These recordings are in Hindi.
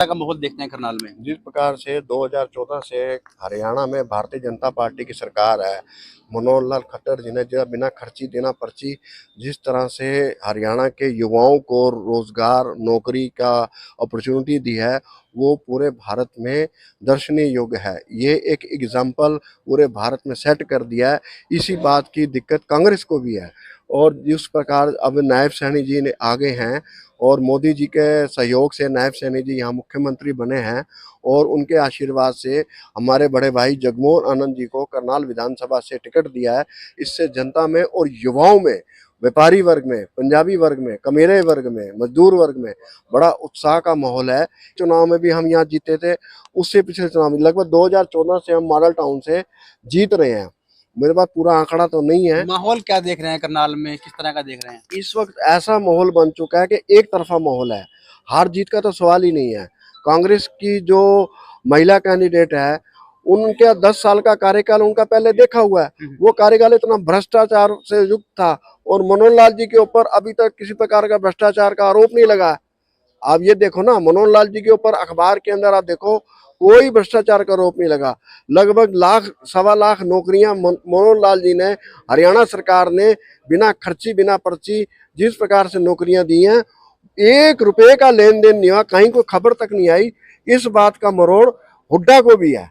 का माहौल देखते हैं करनाल में? जिस प्रकार से 2014 से हरियाणा में भारतीय जनता पार्टी की सरकार है, मनोहर लाल खट्टर जी ने जो बिना खर्ची देना पर्ची, जिस तरह से हरियाणा के युवाओं को रोजगार नौकरी का अपॉर्चुनिटी दी है, वो पूरे भारत में दर्शनीय योग्य है। ये एक एग्जाम्पल पूरे भारत में सेट कर दिया है। इसी बात की दिक्कत कांग्रेस को भी है। और जिस प्रकार अब नायब सैनी जी ने आगे हैं और मोदी जी के सहयोग से नायब सैनी जी यहाँ मुख्यमंत्री बने हैं और उनके आशीर्वाद से हमारे बड़े भाई जगमोहन आनंद जी को करनाल विधानसभा से टिकट दिया है। इससे जनता में और युवाओं में, व्यापारी वर्ग में, पंजाबी वर्ग में, कमेरे वर्ग में, मजदूर वर्ग में बड़ा उत्साह का माहौल है। चुनाव में भी हम यहाँ जीते थे, उससे पिछले चुनाव में लगभग 2014 से हम मॉडल टाउन से जीत रहे हैं। मेरे पास पूरा आंकड़ा तो नहीं है। माहौल क्या देख रहे हैं करनाल में, किस तरह का देख रहे हैं? इस वक्त ऐसा माहौल बन चुका है कि एक तरफा माहौल है, हार जीत का तो सवाल ही नहीं है। कांग्रेस की जो महिला कैंडिडेट है, उनका 10 साल का कार्यकाल उनका पहले देखा हुआ है। वो कार्यकाल इतना भ्रष्टाचार से युक्त था और मनोहर लाल जी के ऊपर अभी तक किसी प्रकार का भ्रष्टाचार का आरोप नहीं लगा। आप ये देखो ना, मनोहर लाल जी के ऊपर अखबार के अंदर आप देखो, कोई भ्रष्टाचार का आरोप नहीं लगा। लगभग लाख सवा लाख नौकरियां मनोहर लाल जी ने, हरियाणा सरकार ने बिना खर्ची बिना पर्ची जिस प्रकार से नौकरियां दी हैं, 1 रुपए का लेन देन नहीं हुआ, कहीं कोई खबर तक नहीं आई। इस बात का मरोड़ हुड्डा को भी है।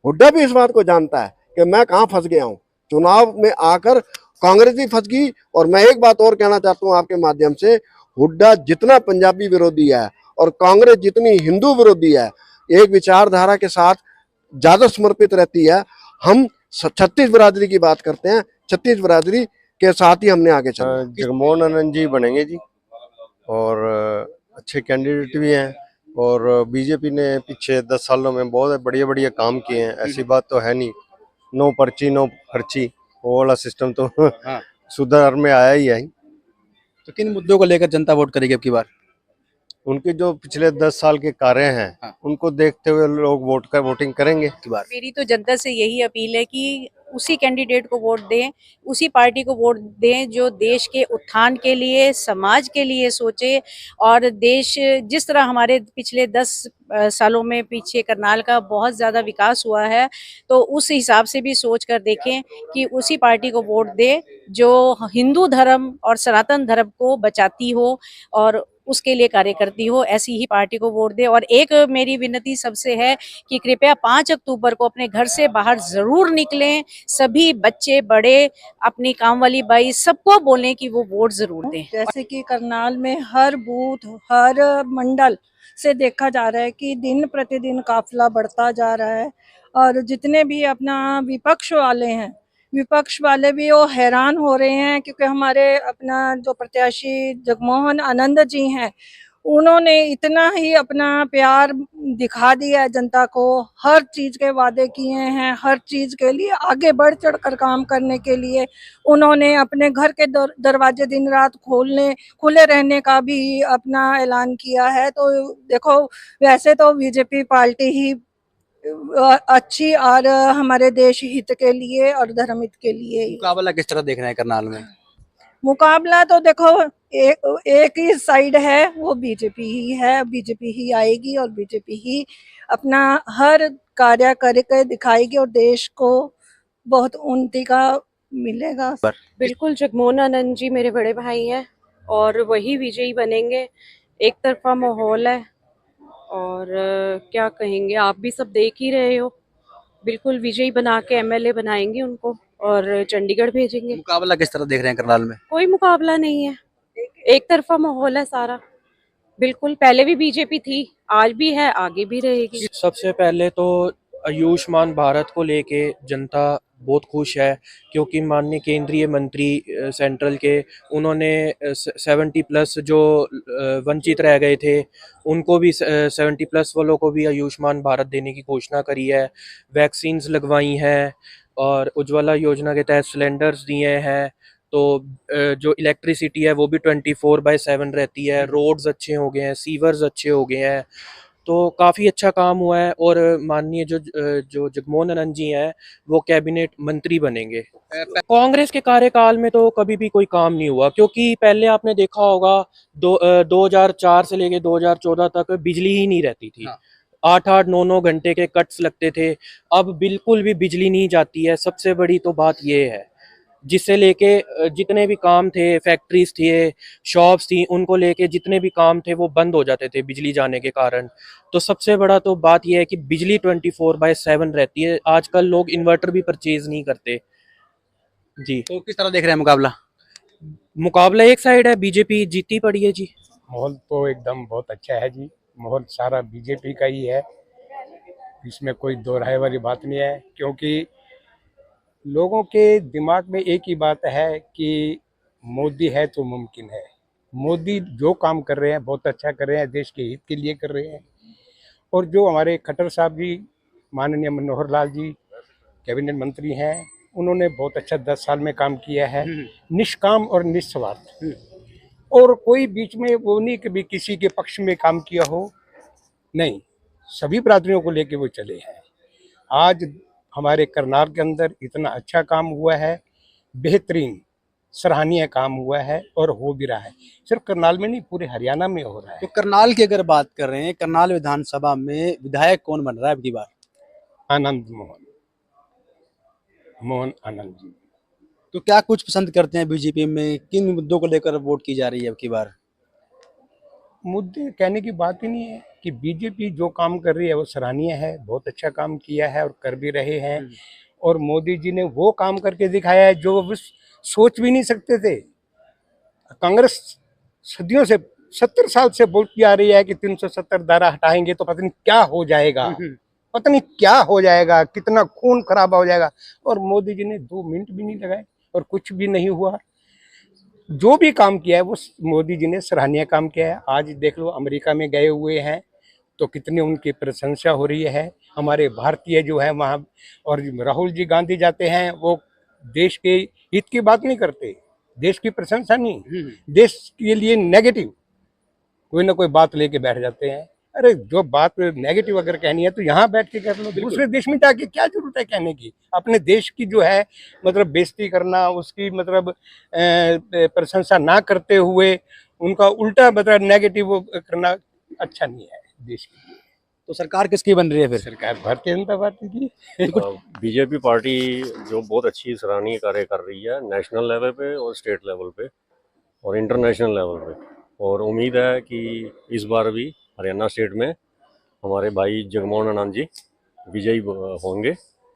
हुड्डा भी इस बात को जानता है कि मैं कहाँ फंस गया हूँ। चुनाव में आकर कांग्रेस भी फंस गई। और मैं एक बात और कहना चाहता हूँ आपके माध्यम से, हुड्डा जितना पंजाबी विरोधी है और कांग्रेस जितनी हिंदू विरोधी है, एक विचारधारा के साथ ज्यादा समर्पित रहती है। हम 36 बिरादरी की बात करते हैं, 36 बिरादरी के साथ ही हमने आगे चलना। जगमोहन आनंद जी बनेंगे जी, और अच्छे कैंडिडेट भी हैं। और बीजेपी ने पिछले 10 सालों में बहुत बढ़िया बढ़िया काम किए हैं, ऐसी बात तो है नहीं। नो पर्ची नो खर्ची, वो वाला सिस्टम तो हाँ। सुधार में आया ही है। तो किन मुद्दों को लेकर जनता वोट करेगी अब की बार? उनके जो पिछले 10 साल के कार्य हैं, हाँ। उनको देखते हुए लोग वोटिंग करेंगे की बार मेरी तो जनता से यही अपील है कि उसी कैंडिडेट को वोट दें, उसी पार्टी को वोट दें जो देश के उत्थान के लिए, समाज के लिए सोचे। और देश जिस तरह हमारे पिछले 10 सालों में पीछे करनाल का बहुत ज़्यादा विकास हुआ है, तो उस हिसाब से भी सोच कर देखें कि उसी पार्टी को वोट दें जो हिंदू धर्म और सनातन धर्म को बचाती हो और उसके लिए कार्य करती हो, ऐसी ही पार्टी को वोट दे। और एक मेरी विनती सबसे है कि कृपया 5 अक्टूबर को अपने घर से बाहर जरूर निकलें। सभी बच्चे बड़े, अपनी काम वाली बाई सबको बोलें कि वो वोट जरूर दें। जैसे कि करनाल में हर बूथ, हर मंडल से देखा जा रहा है कि दिन प्रतिदिन काफिला बढ़ता जा रहा है। और जितने भी अपना विपक्ष वाले भी वो हैरान हो रहे हैं, क्योंकि हमारे अपना जो प्रत्याशी जगमोहन आनंद जी हैं, उन्होंने इतना ही अपना प्यार दिखा दिया है जनता को। हर चीज के वादे किए हैं, हर चीज के लिए आगे बढ़ चढ़ कर काम करने के लिए उन्होंने अपने घर के दरवाजे दिन रात खुले रहने का भी अपना ऐलान किया है। तो देखो, वैसे तो बीजेपी पार्टी ही अच्छी और हमारे देश हित के लिए और धर्म हित के लिए। मुकाबला किस तरह देख रहे हैं करनाल में? मुकाबला तो देखो, एक ही साइड है, वो बीजेपी ही है। बीजेपी ही आएगी और बीजेपी ही अपना हर कार्य करके दिखाएगी और देश को बहुत उन्नति का मिलेगा। बिल्कुल, जगमोहन आनंद जी मेरे बड़े भाई हैं और वही विजयी बनेंगे। एक तरफा माहौल है और क्या कहेंगे, आप भी सब देख ही रहे हो। बिल्कुल विजयी बना के एमएलए बनाएंगे उनको और चंडीगढ़ भेजेंगे। मुकाबला किस तरह देख रहे हैं करनाल में? कोई मुकाबला नहीं है, एक तरफा माहौल है सारा। बिल्कुल, पहले भी बीजेपी थी, आज भी है, आगे भी रहेगी। सबसे पहले तो आयुष्मान भारत को लेके जनता बहुत खुश है, क्योंकि माननीय केंद्रीय मंत्री सेंट्रल के, उन्होंने 70+ जो वंचित रह गए थे उनको भी 70+ वालों को भी आयुष्मान भारत देने की घोषणा करी है। वैक्सीन्स लगवाई हैं और उज्ज्वला योजना के तहत सिलेंडर्स दिए हैं। तो जो इलेक्ट्रिसिटी है वो भी 24/7 रहती है। रोड्स अच्छे हो गए हैं, सीवर्स अच्छे हो गए हैं। तो काफ़ी अच्छा काम हुआ है और माननीय जो जगमोहन आनंद जी हैं वो कैबिनेट मंत्री बनेंगे। कांग्रेस के कार्यकाल में तो कभी भी कोई काम नहीं हुआ, क्योंकि पहले आपने देखा होगा 2004 से लेके 2014 तक बिजली ही नहीं रहती थी। हाँ। 8-8 9-9 घंटे के कट्स लगते थे। अब बिल्कुल भी बिजली नहीं जाती है। सबसे बड़ी तो बात ये है, जिससे लेके जितने भी काम थे, फैक्ट्रीज थे, शॉप्स थी, उनको लेके जितने भी काम थे वो बंद हो जाते थे बिजली जाने के कारण। तो सबसे बड़ा तो बात यह है कि बिजली 24/7 रहती है। आजकल लोग इन्वर्टर भी परचेज नहीं करते जी। तो किस तरह देख रहे हैं मुकाबला? मुकाबला एक साइड है, बीजेपी जीती पड़ी है जी। माहौल तो एकदम बहुत अच्छा है जी। माहौल सारा बीजेपी का ही है, इसमें कोई दो राय वाली बात नहीं है। क्योंकि लोगों के दिमाग में एक ही बात है कि मोदी है तो मुमकिन है। मोदी जो काम कर रहे हैं बहुत अच्छा कर रहे हैं, देश के हित के लिए कर रहे हैं। और जो हमारे खट्टर साहब जी, माननीय मनोहर लाल जी कैबिनेट मंत्री हैं, उन्होंने बहुत अच्छा 10 साल में काम किया है, निष्काम और निस्वार्थ। और कोई बीच में वो नहीं कि भी किसी के पक्ष में काम किया हो, नहीं, सभी बिरादरियों को लेके वो चले हैं। आज हमारे करनाल के अंदर इतना अच्छा काम हुआ है, बेहतरीन सराहनीय काम हुआ है और हो भी रहा है। सिर्फ करनाल में नहीं, पूरे हरियाणा में हो रहा है। तो करनाल की अगर बात कर रहे हैं, करनाल विधानसभा में विधायक कौन बन रहा है अब की बार? आनंद मोहन आनंद जी। तो क्या कुछ पसंद करते हैं बीजेपी में? किन मुद्दों को लेकर वोट की जा रही है अब की बार? मुद्दे कहने की बात ही नहीं है कि बीजेपी जो काम कर रही है वो सराहनीय है, बहुत अच्छा काम किया है और कर भी रहे हैं। और मोदी जी ने वो काम करके दिखाया है जो वो सोच भी नहीं सकते थे। कांग्रेस सदियों से 70 साल से बोलती आ रही है कि 370 धारा हटाएंगे तो पता नहीं क्या हो जाएगा, पता नहीं क्या हो जाएगा, कितना खून खराबा हो जाएगा। और मोदी जी ने 2 मिनट भी नहीं लगाए और कुछ भी नहीं हुआ। जो भी काम किया है वो मोदी जी ने सराहनीय काम किया है। आज देख लो, अमेरिका में गए हुए हैं तो कितनी उनकी प्रशंसा हो रही है। हमारे भारतीय जो है वहाँ, और राहुल जी गांधी जाते हैं, वो देश के हित की बात नहीं करते, देश की प्रशंसा नहीं, देश के लिए नेगेटिव कोई ना कोई बात लेके बैठ जाते हैं। अरे जो बात नेगेटिव अगर कहनी है तो यहाँ बैठ के कर लो, दूसरे देश में जाके क्या जरूरत है कहने की। अपने देश की जो है मतलब बेइज्जती करना, उसकी मतलब प्रशंसा ना करते हुए उनका उल्टा मतलब नेगेटिव करना अच्छा नहीं है देश के लिए। तो सरकार किसकी बन रही है फिर? सरकार भारतीय जनता पार्टी की। बीजेपी पार्टी जो बहुत अच्छी सराहनीय कार्य कर रही है नेशनल लेवल पे और स्टेट लेवल पे और इंटरनेशनल लेवल पे। और उम्मीद है कि इस बार भी हरियाणा स्टेट में हमारे भाई जगमोहन आनंद जी विजयी होंगे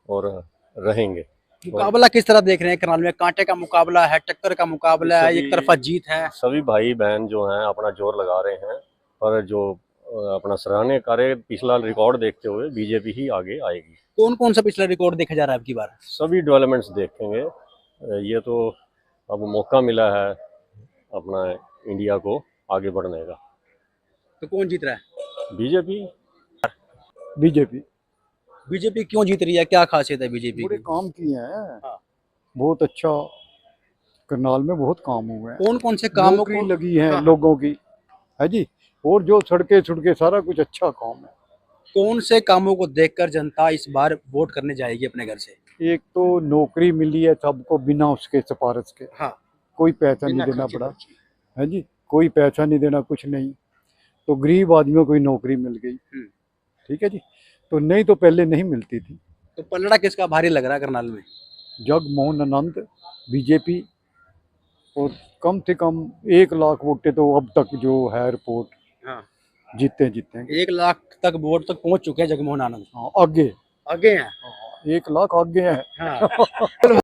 और रहेंगे। मुकाबला किस तरह देख रहे हैं करनाल में? कांटे का मुकाबला है, टक्कर का मुकाबला है, एक तरफा जीत है? सभी भाई बहन जो हैं अपना जोर लगा रहे हैं, पर जो अपना सराहनीय कार्य पिछला रिकॉर्ड देखते हुए बीजेपी ही आगे आएगी। कौन कौन सा पिछला रिकॉर्ड देखा जा रहा है अब की बार? सभी डेवलपमेंट्स देखेंगे। ये तो अब मौका मिला है अपना इंडिया को आगे बढ़ने का। तो कौन जीत रहा है? बीजेपी। बीजेपी। बीजेपी क्यों जीत रही है? क्या खासियत है बीजेपी पूरे की? काम किए हैं। हाँ। बहुत अच्छा, करनाल में बहुत काम हुए हैं। कौन कौन से कामों नौकरी को लगी है हाँ। लोगों की, है जी। और जो सड़के सारा कुछ अच्छा काम है। कौन से कामों को देखकर जनता इस बार वोट करने जाएगी अपने घर से? एक तो नौकरी मिली है सबको बिना उसके सिफारिश के। हाँ। कोई पैसा नहीं देना पड़ा, है जी, कोई पैसा नहीं देना, कुछ नहीं। तो गरीब आदमियों को नौकरी मिल गई, ठीक है जी। तो नहीं तो पहले नहीं मिलती थी। तो पलड़ा किसका भारी लग रहा है करनाल में? जगमोहन आनंद बीजेपी। और कम से कम 1 लाख वोटे तो अब तक जो है रिपोर्ट हाँ। जीते 1 लाख तक वोट तक पहुंच चुके हैं जगमोहन आनंद। हाँ, आगे आगे हैं। 1 लाख आगे है। हाँ।